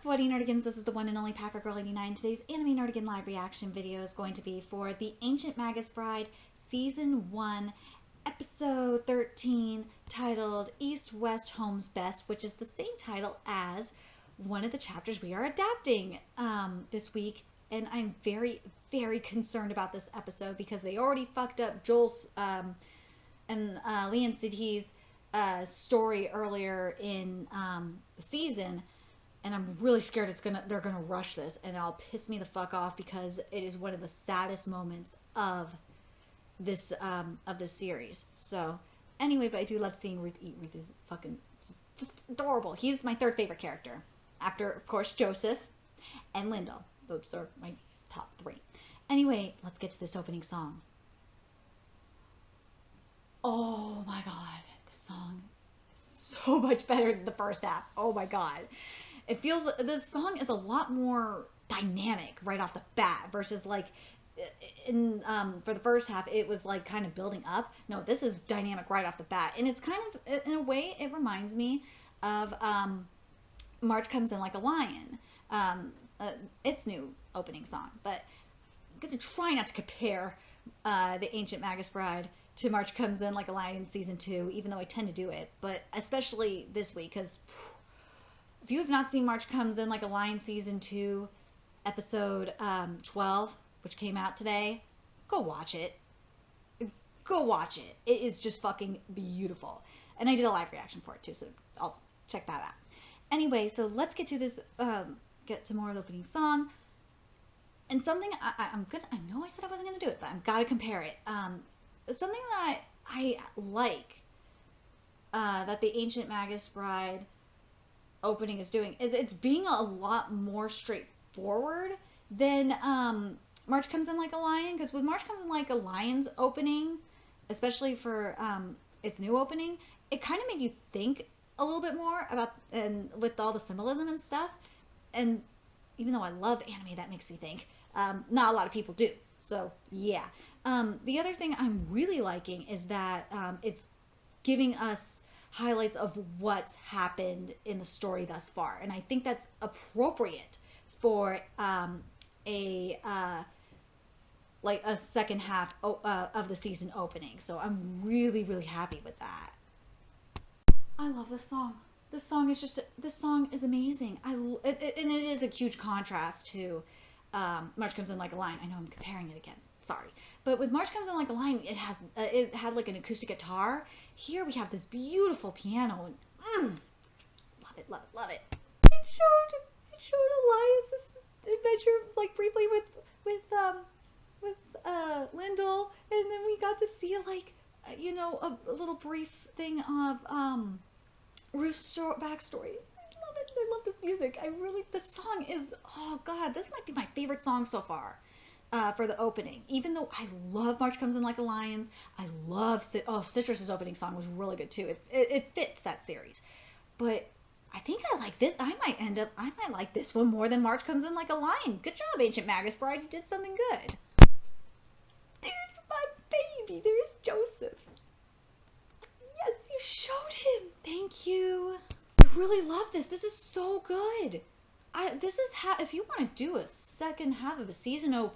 everybody, Nerdigans. This is the one and only Packer Girl 89. Today's Anime Nerdigan live reaction video is going to be for The Ancient Magus Bride, Season 1, Episode 13, titled East West Home's Best, which is the same title as one of the chapters we are adapting this week. And I'm very, very concerned about this episode because they already fucked up Joel's and Leon Sidhi's story earlier in the season. And I'm really scared they're gonna rush this, and it'll piss me the fuck off because it is one of the saddest moments of this series. So anyway, but I do love seeing Ruth eat. Ruth is fucking just adorable. He's my third favorite character, after of course Joseph and Lyndall. Those are my top three. Anyway, let's get to this opening song. Oh my god, this song is so much better than the first half. Oh my god. It feels, this song is a lot more dynamic right off the bat versus like in for the first half it was like kind of building up. No, this is dynamic right off the bat, and it's kind of, in a way, it reminds me of March Comes In Like a Lion, its new opening song. But I'm gonna try not to compare The Ancient Magus Bride to March Comes In Like a Lion Season 2, even though I tend to do it, but especially this week, because if you have not seen March Comes In Like a Lion Season 2, Episode 12, which came out today, go watch it. Go watch it. It is just fucking beautiful. And I did a live reaction for it too, so also check that out. Anyway, so let's get to this, get to more of the opening song. And something I know I said I wasn't going to do it, but I've got to compare it. Something that I like that The Ancient Magus Bride opening is doing is it's being a lot more straightforward than March Comes In Like a Lion, because with March Comes In Like a Lion's opening, especially for its new opening, it kind of made you think a little bit more about, and with all the symbolism and stuff. And even though I love anime that makes me think, not a lot of people do, so yeah. The other thing I'm really liking is that it's giving us highlights of what's happened in the story thus far, and I think that's appropriate for a second half of the season opening. So I'm really, really happy with that. I love this song. This song is amazing. And it is a huge contrast to March Comes In Like a Lion. I know I'm comparing it again. Sorry. But with March Comes In Like a Lion, it had like an acoustic guitar. Here we have this beautiful piano. And, love it, love it, love it. It showed Elias's adventure like briefly with Lyndall, and then we got to see like a little brief thing of Ruth's backstory. I love it. I love this music. This song is, oh god, this might be my favorite song so far. For the opening, even though I love March Comes In Like a Lion, I love Citrus's opening song was really good too. It fits that series, but I think I like this. I might like this one more than March Comes In Like a Lion. Good job, Ancient Magus Bride. You did something good. There's my baby. There's Joseph. Yes, you showed him. Thank you. I really love this. This is so good. This is how, if you want to do a second half of a season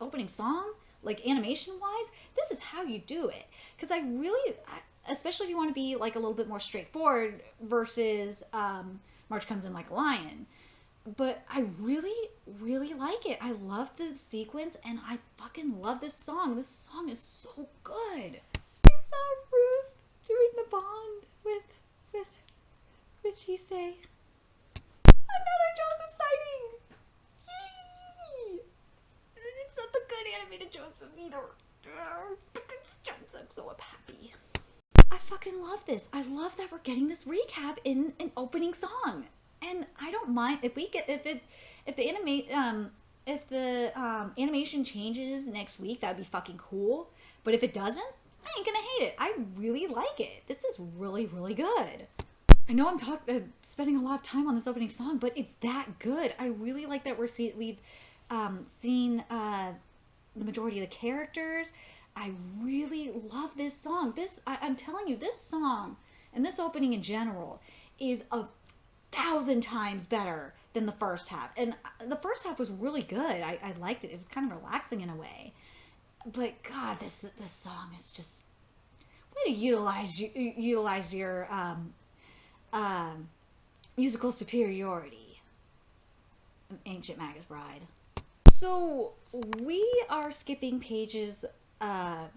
opening song, like animation wise, this is how you do it. Because especially if you want to be like a little bit more straightforward versus March Comes In Like a Lion. But I really, really like it. I love the sequence, and I fucking love this song. This song is so good. I saw Ruth doing the bond with CHISE'S. Another Joseph sighting! Yay! It's not the good animated Joseph either. But it's Joseph, so I'm happy. I fucking love this. I love that we're getting this recap in an opening song. And I don't mind if the animation changes next week, that'd be fucking cool. But if it doesn't, I ain't gonna hate it. I really like it. This is really, really good. I know I'm spending a lot of time on this opening song, but it's that good. I really like that we've seen the majority of the characters. I really love this song. I'm telling you, this song and this opening in general is 1,000 times better than the first half. And the first half was really good. I liked it. It was kind of relaxing in a way. But God, this song is just way to utilize your musical superiority, Ancient Magus Bride. So we are skipping pages 5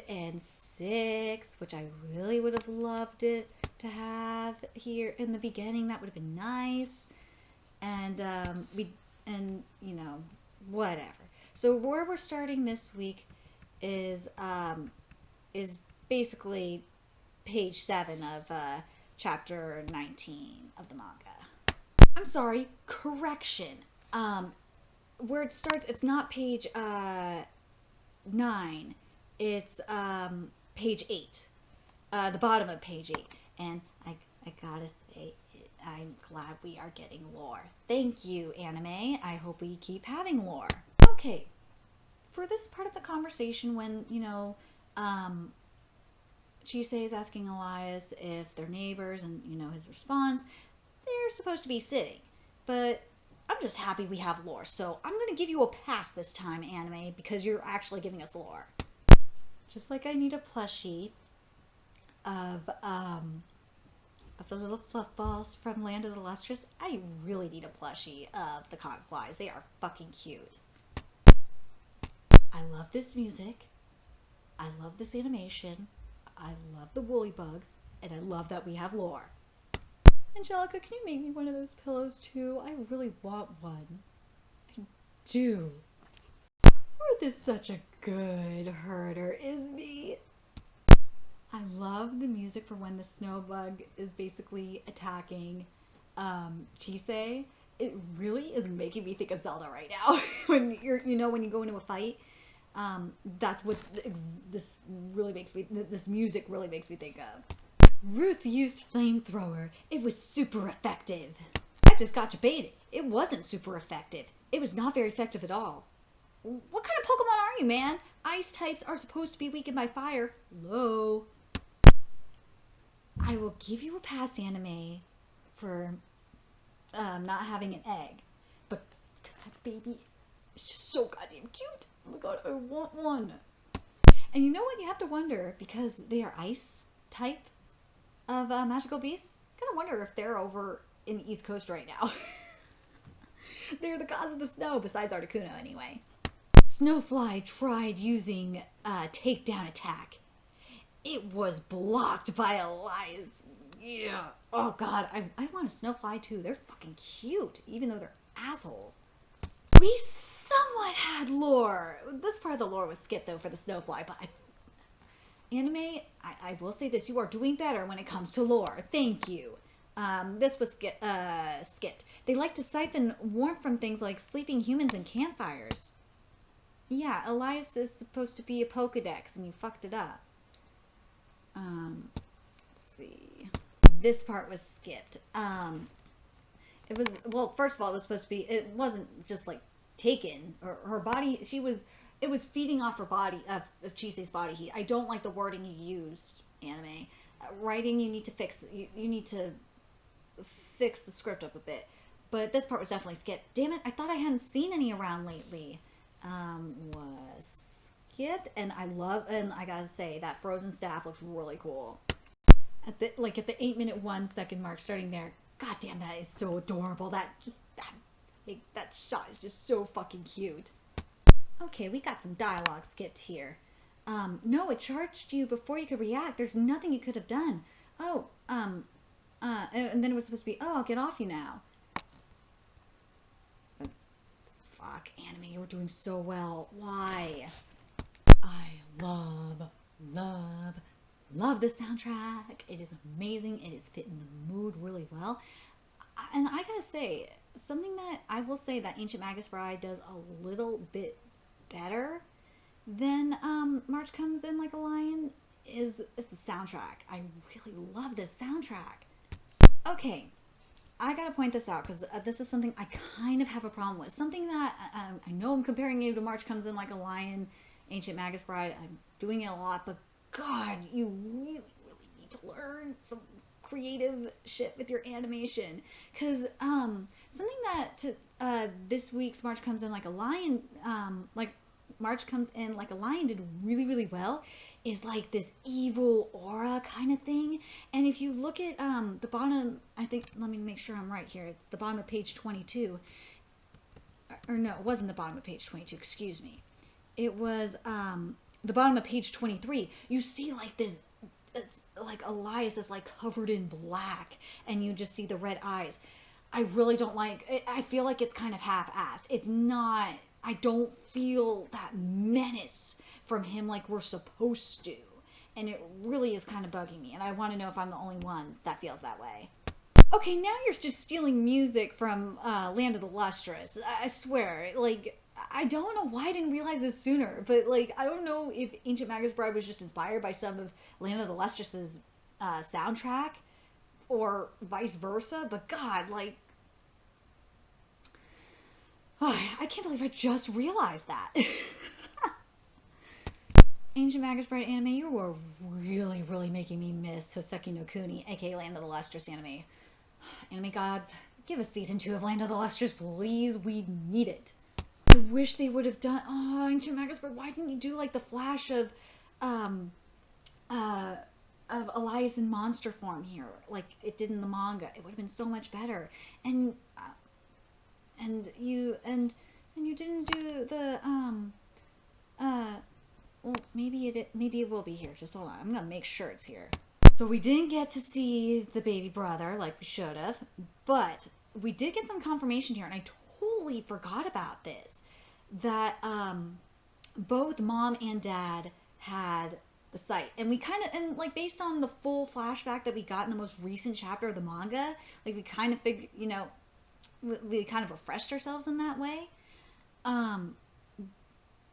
and 6, which I really would have loved it to have here in the beginning. That would have been nice. And whatever. So where we're starting this week is basically page 7 of chapter 19 of the manga. I'm sorry, correction. Where it starts, it's not page 9. It's page 8. The bottom of page 8. And I gotta say, I'm glad we are getting lore. Thank you, anime. I hope we keep having lore. Okay, for this part of the conversation, when, Chisei is asking Elias if they're neighbors, and, his response, they're supposed to be sitting. But I'm just happy we have lore, so I'm going to give you a pass this time, anime, because you're actually giving us lore. Just like I need a plushie of the little fluff balls from Land of the Lustrous, I really need a plushie of the cotton flies. They are fucking cute. I love this music. I love this animation. I love the woolly bugs. And I love that we have lore. Angelica, can you make me one of those pillows too? I really want one. I do. Ruth is such a good herder, isn't he? I love the music for when the snow bug is basically attacking Chisei. It really is making me think of Zelda right now. When when you go into a fight, that's what this music really makes me think of. Ruth used flamethrower. It was super effective. I just got debated. It wasn't super effective. It was not very effective at all. What kind of Pokemon are you, man? Ice types are supposed to be weakened by fire. Low. I will give you a pass, anime, for not having an egg. But because that baby is just so goddamn cute. Oh my god, I want one. And you know what? You have to wonder, because they are ice type of magical beasts. I gotta wonder if they're over in the East Coast right now. They're the cause of the snow, besides Articuno anyway. Snowfly tried using takedown attack. It was blocked by Elias. Yeah. Oh god, I want a Snowfly too. They're fucking cute, even though they're assholes. We somewhat had lore. This part of the lore was skipped though for the Snowfly, but anime, I will say this, you are doing better when it comes to lore. Thank you. This was skipped. They like to siphon warmth from things like sleeping humans and campfires. Yeah, Elias is supposed to be a Pokedex, and you fucked it up. Let's see. This part was skipped. It was, well, first of all, it was supposed to be, it wasn't just like taken. Her body, it was feeding off her body, of Chisei's body heat. I don't like the wording you used, anime. Writing, you need to fix the script up a bit. But this part was definitely skipped. Damn it, I thought I hadn't seen any around lately. Was skipped, and I gotta say, that frozen staff looks really cool. At the 8-minute 1 second mark, starting there. God damn, that is so adorable. That shot is just so fucking cute. Okay, we got some dialogue skipped here. No, it charged you before you could react. There's nothing you could have done. Oh, and then it was supposed to be, oh, I'll get off you now. Fuck, anime, you were doing so well. Why? I love the soundtrack. It is amazing. It is fitting the mood really well. And I gotta say, something that I will say that Ancient Magus Bride does a little bit better than March Comes In Like a Lion is the soundtrack. I really love this soundtrack. Okay, I gotta point this out because this is something I kind of have a problem with. Something that I know I'm comparing you to March Comes In Like a Lion, Ancient Magus Bride. I'm doing it a lot, but God, you really need to learn some creative shit with your animation. Because something that this week's March Comes In Like a Lion, March Comes In Like a Lion did really, really well is like this evil aura kind of thing. And if you look at the bottom, I think, let me make sure I'm right here. It's the bottom of page 22. Or no, it wasn't the bottom of page 22, excuse me. It was the bottom of page 23. You see like this, it's like Elias is like covered in black and you just see the red eyes. I really don't like it. I feel like it's kind of half-assed. It's not, I don't feel that menace from him like we're supposed to. And it really is kind of bugging me. And I want to know if I'm the only one that feels that way. Okay, now you're just stealing music from Land of the Lustrous. I swear, like, I don't know why I didn't realize this sooner. But, like, I don't know if Ancient Magus Bride was just inspired by some of Land of the Lustrous' soundtrack. Or vice versa. But God, like... Oh, I can't believe I just realized that. Ancient Magus Bride anime, you were really, really making me miss Hoseki no Kuni, aka Land of the Lustrous anime. Anime gods, give us season 2 of Land of the Lustrous, please. We need it. I wish they would have done... Oh, Ancient Magus Bride, why didn't you do like the flash of Elias in monster form here, like it did in the manga? It would have been so much better. And you didn't do the well, maybe it will be here. Just hold on. I'm gonna make sure it's here. So we didn't get to see the baby brother like we should have, but we did get some confirmation here, and I totally forgot about this. That both mom and dad had the sight, and we kind of, and like based on the full flashback that we got in the most recent chapter of the manga, like we kind of figured, you know, we kind of refreshed ourselves in that way.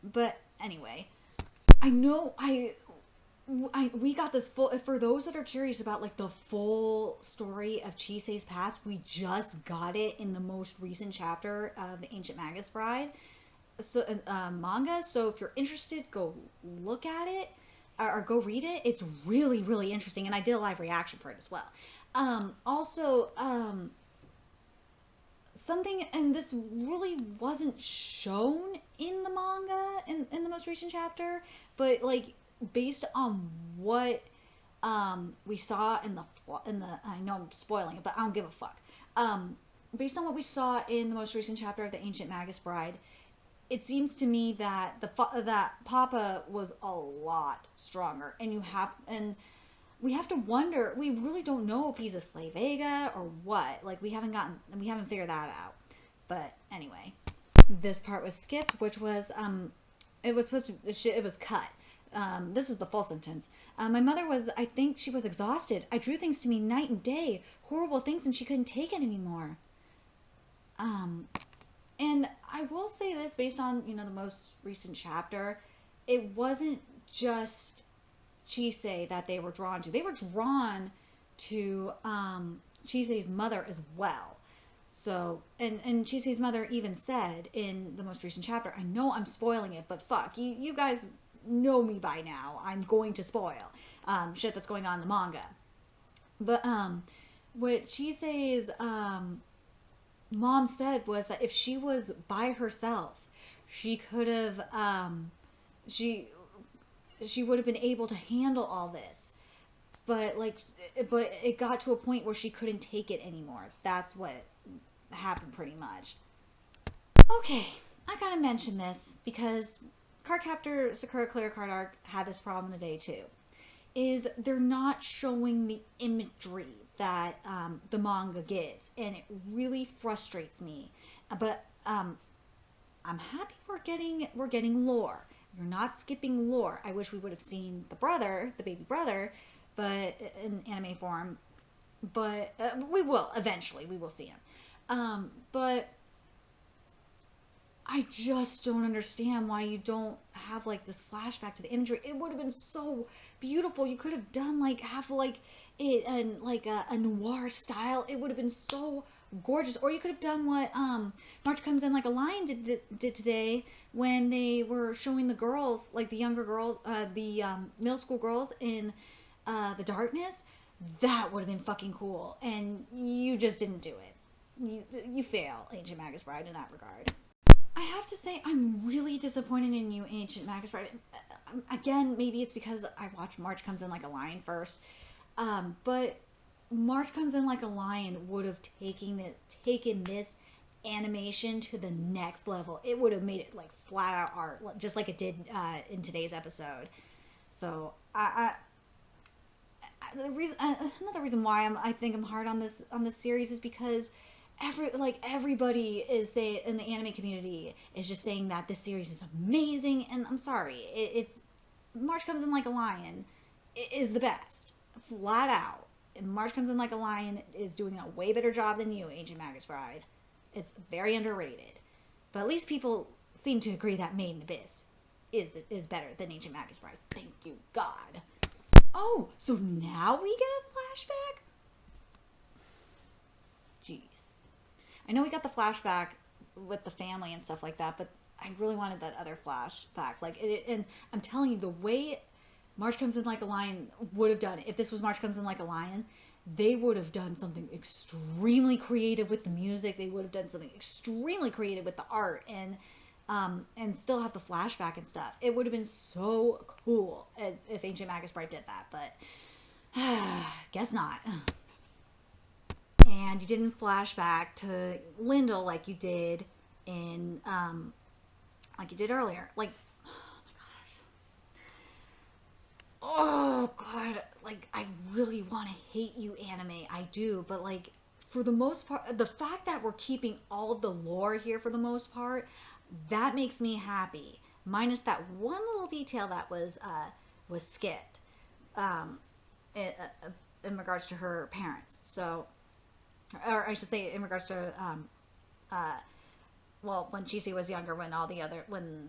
But anyway, I know we got this full, for those that are curious about like the full story of CHISE'S past, we just got it in the most recent chapter of the Ancient Magus Bride manga. So if you're interested, go look at it or go read it. It's really, really interesting, and I did a live reaction for it as well. Something, and this really wasn't shown in the manga in the most recent chapter, but like based on what we saw in the I know I'm spoiling it, but I don't give a fuck. Based on what we saw in the most recent chapter of the Ancient Magus Bride, it seems to me that that Papa was a lot stronger, and we have to wonder, we really don't know if he's a Slave Vega or what. Like, we haven't figured that out. But anyway, this part was skipped, which was, it was cut. This is the full sentence. My mother was, I think she was exhausted. I drew things to me night and day, horrible things, and she couldn't take it anymore. And I will say this, based on, you know, the most recent chapter, it wasn't just CHISE that they were drawn to. They were drawn to CHISE'S mother as well. So, and CHISE'S mother even said in the most recent chapter, I know I'm spoiling it, but fuck, you guys know me by now. I'm going to spoil shit that's going on in the manga. But what CHISE'S mom said was that if she was by herself, she could have she would have been able to handle all this, but it got to a point where she couldn't take it anymore. That's what happened pretty much. Okay, I gotta mention this because Cardcaptor Sakura Clear Card Arc had this problem today too. Is they're not showing the imagery that the manga gives, and it really frustrates me. But I'm happy we're getting lore. You're not skipping lore. I wish we would have seen the baby brother, but in anime form. But we will eventually. We will see him. But I just don't understand why you don't have like this flashback to the imagery. It would have been so beautiful. You could have done it in like a noir style. It would have been so gorgeous. Or you could have done what March Comes In Like a Lion did today when they were showing the girls, like the younger girls, the middle school girls in the darkness. That would have been fucking cool. And you just didn't do it. You fail, Ancient Magus Bride, in that regard. I have to say, I'm really disappointed in you, Ancient Magus Bride. Again, maybe it's because I watched March Comes In Like a Lion first. But March Comes In Like a Lion would have taken this animation to the next level. It would have made it like flat out art, just like it did in today's episode. So another reason why I think I'm hard on this series is because everybody is saying in the anime community is just saying that this series is amazing, and I'm sorry, it's March Comes In Like a Lion is the best, flat out. And March Comes In Like a Lion is doing a way better job than you, Ancient Magus Bride. It's very underrated, but at least people seem to agree that Made in Abyss is better than Ancient Magus Bride. Thank you, God. Oh, so now we get a flashback? Jeez. I know we got the flashback with the family and stuff like that, but I really wanted that other flashback. And I'm telling you, the way March Comes In Like a Lion would have done it, if this was March Comes In Like a Lion, they would have done something extremely creative with the music. They would have done something extremely creative with the art, and still have the flashback and stuff. It would have been so cool if Ancient Magus Bride did that, but guess not. And you didn't flashback to Lyndall like you did in like you did earlier. Like, oh god, like I really want to hate you, anime. I do, but like for the most part, the fact that we're keeping all of the lore here for the most part, that makes me happy. Minus that one little detail that was skipped in regards to her parents. So, or I should say, in regards to well, when Chise was younger, when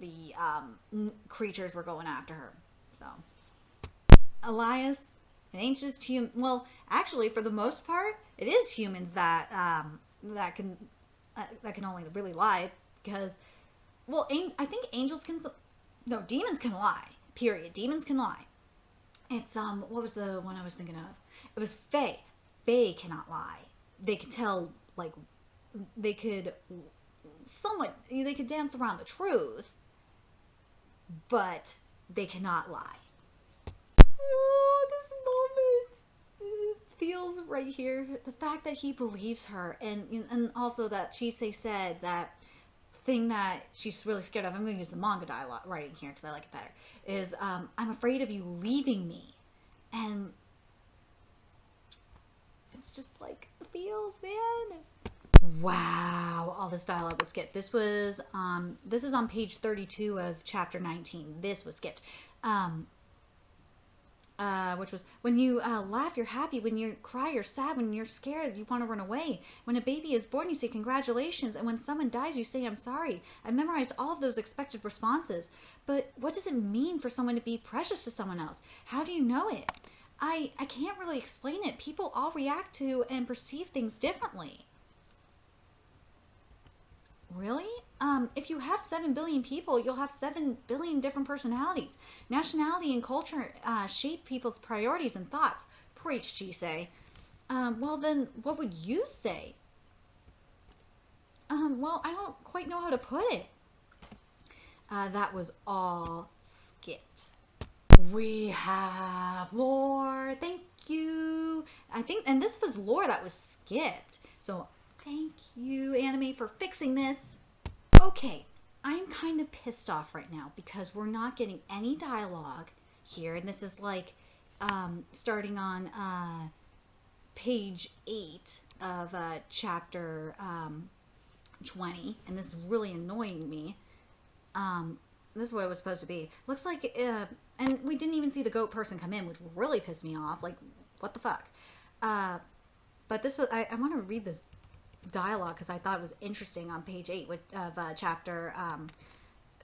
the creatures were going after her. So, Elias, it ain't just human. Well, actually, for the most part, it is humans that can only really lie, because, well, I think demons can lie. Period. Demons can lie. It's what was the one I was thinking of? It was Fae. Fae cannot lie. They could tell, like, they could dance around the truth, but they cannot lie. Oh, this moment, it feels right here. The fact that he believes her, and also that Chise said that thing that she's really scared of. I'm going to use the manga dialogue writing here because I like it better. Is I'm afraid of you leaving me, and it's just like the feels, man. Wow, all this dialogue was skipped. This is on page 32 of chapter 19. This was skipped. Which was, when you laugh, you're happy. When you cry, you're sad. When you're scared, you want to run away. When a baby is born, you say congratulations. And when someone dies, you say I'm sorry. I memorized all of those expected responses. But what does it mean for someone to be precious to someone else? How do you know it? I can't really explain it. People all react to and perceive things differently. Really? If you have 7 billion people, you'll have 7 billion different personalities. Nationality and culture shape people's priorities and thoughts. Preach, Chise. Well then, what would you say? Well, I don't quite know how to put it. That was all skipped. We have lore. Thank you. And this was lore that was skipped. So, thank you, anime, for fixing this. Okay, I'm kind of pissed off right now because we're not getting any dialogue here. And this is like starting on page 8 of chapter 20. And this is really annoying me. This is what it was supposed to be. Looks like, and we didn't even see the goat person come in, which really pissed me off. Like, what the fuck? But this was, I want to read this dialogue because I thought it was interesting on page 8 of chapter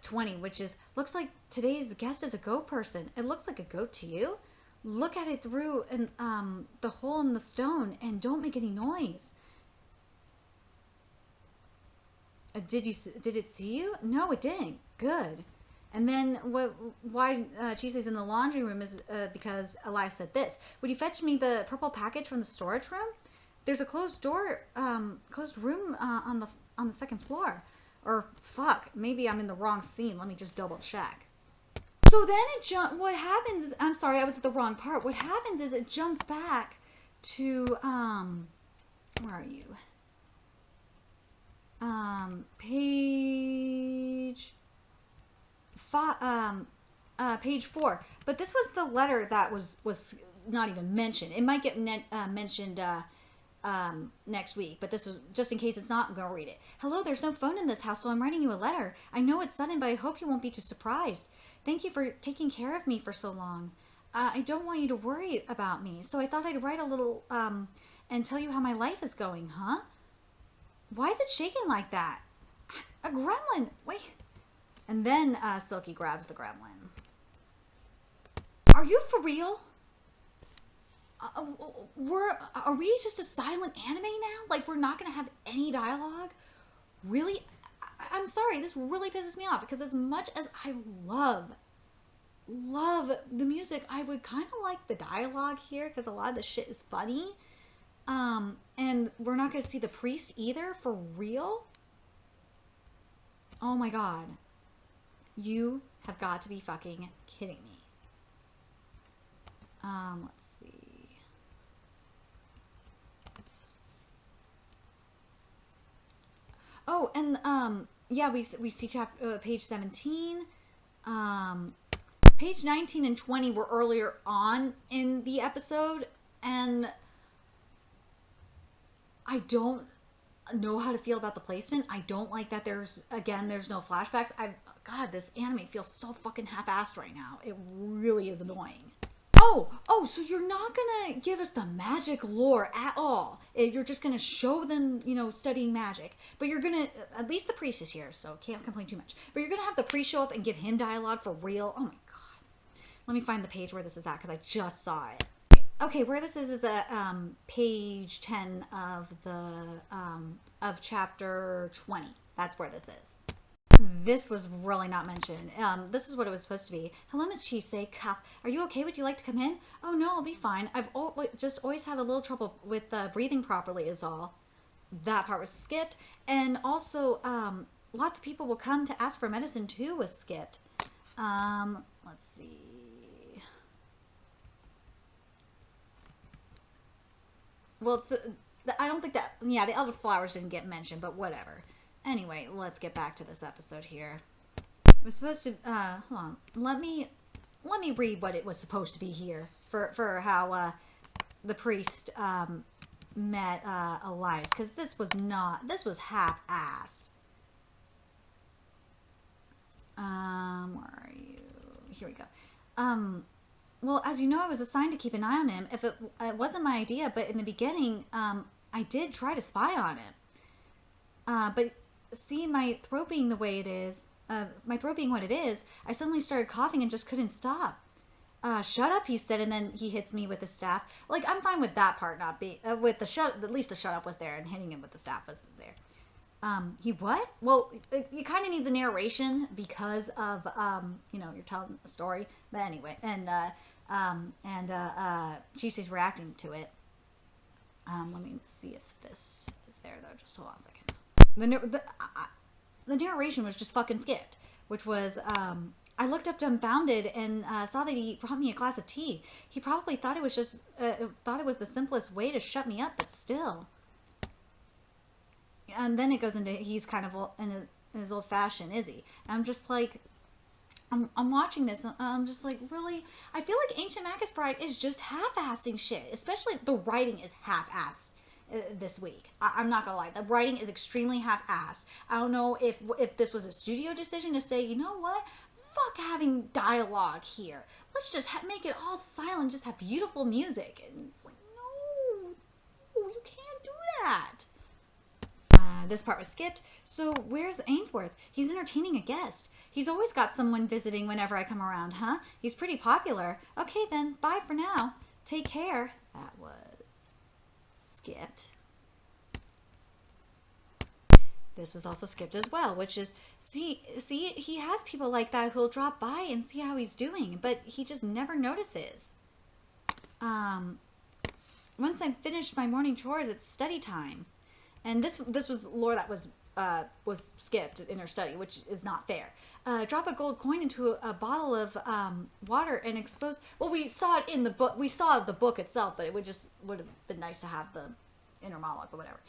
20, which is, looks like today's guest is a goat person. It looks like a goat to you. Look at it through the hole in the stone and don't make any noise. Did it see you? No, it didn't. Good. And then why CHISE'S in the laundry room is because Elias said this. Would you fetch me the purple package from the storage room? There's a closed room on the second floor. Or fuck, maybe I'm in the wrong scene. Let me just double check. So then what happens is, I'm sorry, I was at the wrong part. What happens is it jumps back to where are you? Page 4. But this was the letter that was not even mentioned. It might get mentioned next week, but this is just in case it's not. I'm gonna read it. Hello, there's no phone in this house, so I'm writing you a letter. I know it's sudden, but I hope you won't be too surprised. Thank you for taking care of me for so long. I don't want you to worry about me, so I thought I'd write a little and tell you how my life is going, huh? Why is it shaking like that? A gremlin! Wait. And then Silky grabs the gremlin. Are you for real? Are we just a silent anime now? Like, we're not going to have any dialogue? Really? I'm sorry, this really pisses me off, because as much as I love the music, I would kind of like the dialogue here, because a lot of the shit is funny. And we're not going to see the priest either, for real? Oh my god. You have got to be fucking kidding me. Let's see. Oh, and yeah, we see page 17. Page 19 and 20 were earlier on in the episode, and I don't know how to feel about the placement. I don't like that there's no flashbacks. God, this anime feels so fucking half-assed right now. It really is annoying. Oh, so you're not gonna give us the magic lore at all. You're just gonna show them, studying magic. But you're gonna, at least the priest is here, so can't complain too much. But you're gonna have the priest show up and give him dialogue for real. Oh my god. Let me find the page where this is at, because I just saw it. Okay, where this is at page 10 of of chapter 20. That's where this is. This was really not mentioned. This is what it was supposed to be. Hello, Miss CHISE'S. Are you okay? Would you like to come in? Oh, no, I'll be fine. I've just always had a little trouble with breathing properly is all. That part was skipped. And also, lots of people will come to ask for medicine too was skipped. Let's see. Well, I don't think that, yeah, the other flowers didn't get mentioned, but whatever. Anyway, let's get back to this episode here. It was supposed to, hold on. Let me read what it was supposed to be here for how, the priest, met, Elias, because this was half-assed. Where are you? Here we go. Well, as you know, I was assigned to keep an eye on him. If it wasn't my idea, but in the beginning, I did try to spy on him. But see, my throat being the way it is, my throat being what it is, I suddenly started coughing and just couldn't stop. Shut up, he said, and then he hits me with the staff. Like, I'm fine with that part not being, at least the shut up was there, and hitting him with the staff was there. He what? Well, you kind of need the narration because of, you're telling a story. But anyway, and CHISE'S reacting to it. Let me see if this is there, though. Just hold on a second. The narration was just fucking skipped, which was, I looked up dumbfounded and saw that he brought me a glass of tea. He probably thought it was just, thought it was the simplest way to shut me up, but still. And then it goes into, he's kind of in his old fashioned, is he? And I'm just like, I'm watching this, and I'm just like, really? I feel like Ancient Magus Bride is just half-assing shit. Especially the writing is half-assed this week. I'm not gonna lie. The writing is extremely half-assed. I don't know if this was a studio decision to say, you know what? Fuck having dialogue here. Let's just make it all silent, just have beautiful music. And it's like, no, you can't do that. This part was skipped. So where's Ainsworth? He's entertaining a guest. He's always got someone visiting whenever I come around, huh? He's pretty popular. Okay then, bye for now. Take care. That was skipped. this was also skipped as well, which is, see, he has people like that who'll drop by and see how he's doing, but he just never notices. Once I've finished my morning chores, it's study time. And this was lore that was skipped in her study, which is not fair. Drop a gold coin into a bottle of water and expose. Well, we saw it in the book. We saw the book itself, but it would have been nice to have the inner monologue, but whatever.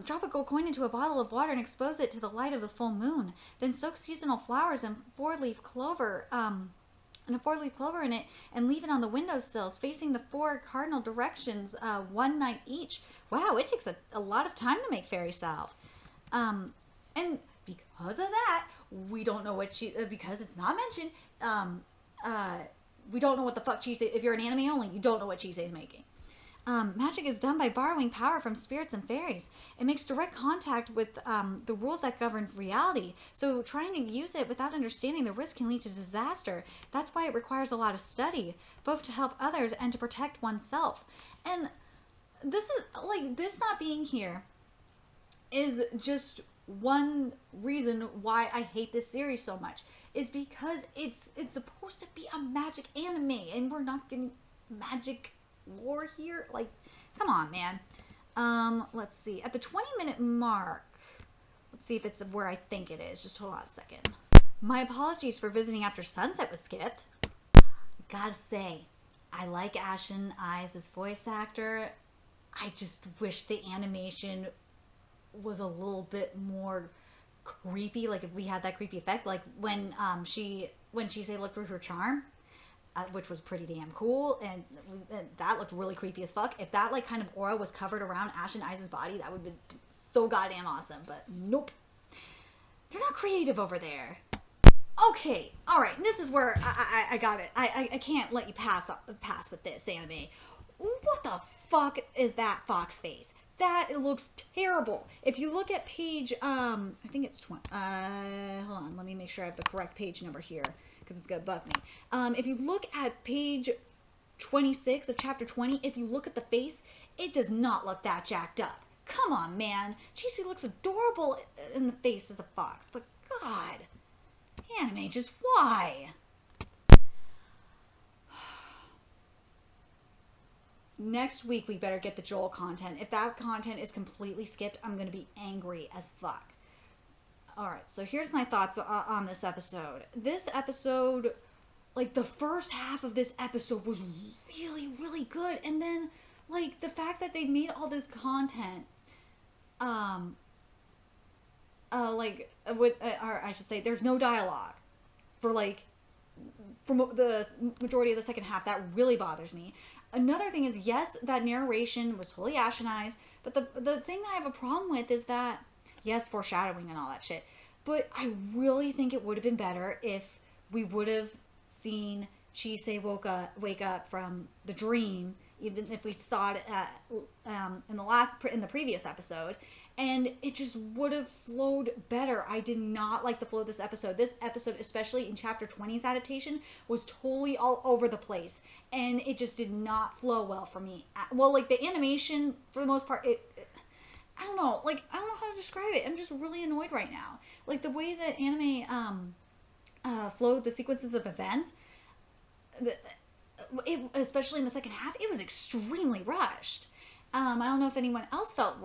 Drop a gold coin into a bottle of water and expose it to the light of the full moon. Then soak seasonal flowers and four-leaf clover in it, and leave it on the windowsills facing the 4 cardinal directions, one night each. Wow, it takes a lot of time to make fairy salve. And because of that, we don't know what because it's not mentioned, we don't know what the fuck Chise, if you're an anime only, you don't know what Chise is making. Magic is done by borrowing power from spirits and fairies. It makes direct contact with the rules that govern reality. So trying to use it without understanding the risk can lead to disaster. That's why it requires a lot of study, both to help others and to protect oneself. And this is, like, this not being here is just one reason why I hate this series so much. Is because it's supposed to be a magic anime, and we're not getting magic lore here. Like, come on, man. Let's see. At the 20-minute mark, let's see if it's where I think it is. Just hold on a second. My apologies for visiting after sunset was skipped. Gotta say, I like Ashen Eyes' voice actor. I just wish the animation was a little bit more creepy. Like, if we had that creepy effect, like when she looked through her charm, which was pretty damn cool, and that looked really creepy as fuck. If that, like, kind of aura was covered around Ashen Eyes' body, that would be so goddamn awesome. But nope, they're not creative over there. Okay, all right, this is where I got it. I can't let you pass with this anime. What the fuck is that fox face? That, it looks terrible. If you look at page, I think it's 20. Hold on, let me make sure I have the correct page number here, because it's gonna bug me. If you look at page 26 of chapter 20, if you look at the face, it does not look that jacked up. Come on, man. Chise looks adorable in the face as a fox, but God, anime, just why? Next week, we better get the Joel content. If that content is completely skipped, I'm going to be angry as fuck. Alright, so here's my thoughts on this episode. This episode, like, the first half of this episode was really, really good. And then, like, the fact that they made all this content, or I should say, there's no dialogue for the majority of the second half. That really bothers me. Another thing is, yes, that narration was totally Ashen Eyes, but the thing that I have a problem with is that, yes, foreshadowing and all that shit, but I really think it would have been better if we would have seen Chise wake up from the dream, even if we saw it in the previous episode, and it just would have flowed better. I did not like the flow of this episode. This episode, especially in chapter 20's adaptation, was totally all over the place, and it just did not flow well for me. Well, like, the animation, for the most part, I don't know. Like, I don't know how to describe it. I'm just really annoyed right now. Like, the way that anime flowed the sequences of events, especially in the second half, it was extremely rushed. I don't know if anyone else felt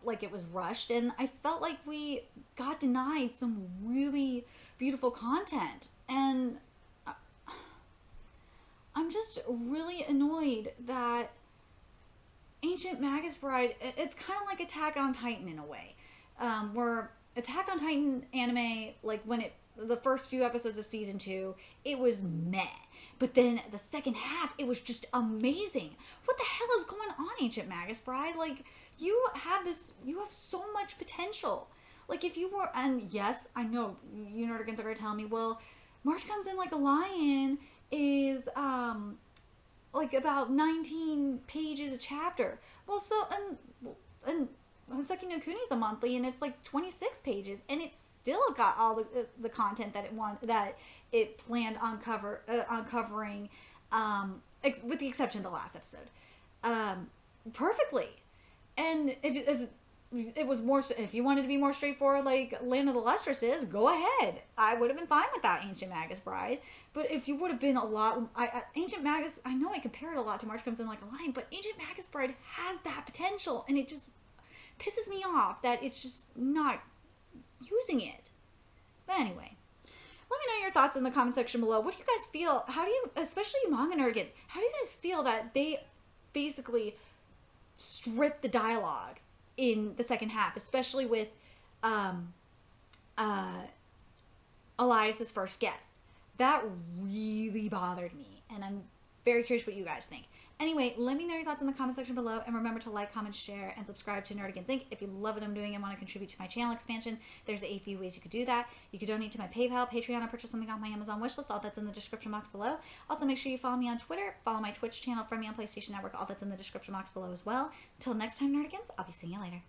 like it was rushed, and I felt like we got denied some really beautiful content, and I'm just really annoyed that Ancient Magus Bride, it's kind of like Attack on Titan in a way, where Attack on Titan anime, like, when the first few episodes of season 2, it was meh. But then the second half, it was just amazing. What the hell is going on, Ancient Magus Bride? Like, you have so much potential. Like, if you were, and yes, I know, you nerdigans are going to tell me, well, March Comes In Like a Lion is, like, about 19 pages a chapter. Well, so, and Hoseki no Kuni is a monthly, and it's like 26 pages, and it's still got all the content that it planned on covering, with the exception of the last episode, perfectly. And if it was more, if you wanted to be more straightforward, like Land of the Lustresses, go ahead. I would have been fine without Ancient Magus Bride. But if you would have been a lot, Ancient Magus, I know I compare it a lot to March Comes in Like a Lion, but Ancient Magus Bride has that potential, and it just pisses me off that it's just not using it. But anyway, let me know your thoughts in the comment section below. What do you guys feel? How do you, especially you manga nerds, how do you guys feel that they basically strip the dialogue in the second half, especially with Elias's first guest? That really bothered me, and I'm very curious what you guys think. Anyway, let me know your thoughts in the comment section below, and remember to like, comment, share, and subscribe to Nerdigans Inc. If you love what I'm doing and want to contribute to my channel expansion, there's a few ways you could do that. You could donate to my PayPal, Patreon, or purchase something off my Amazon wishlist. All that's in the description box below. Also, make sure you follow me on Twitter, follow my Twitch channel, friend me on PlayStation Network. All that's in the description box below as well. Until next time, Nerdigans, I'll be seeing you later.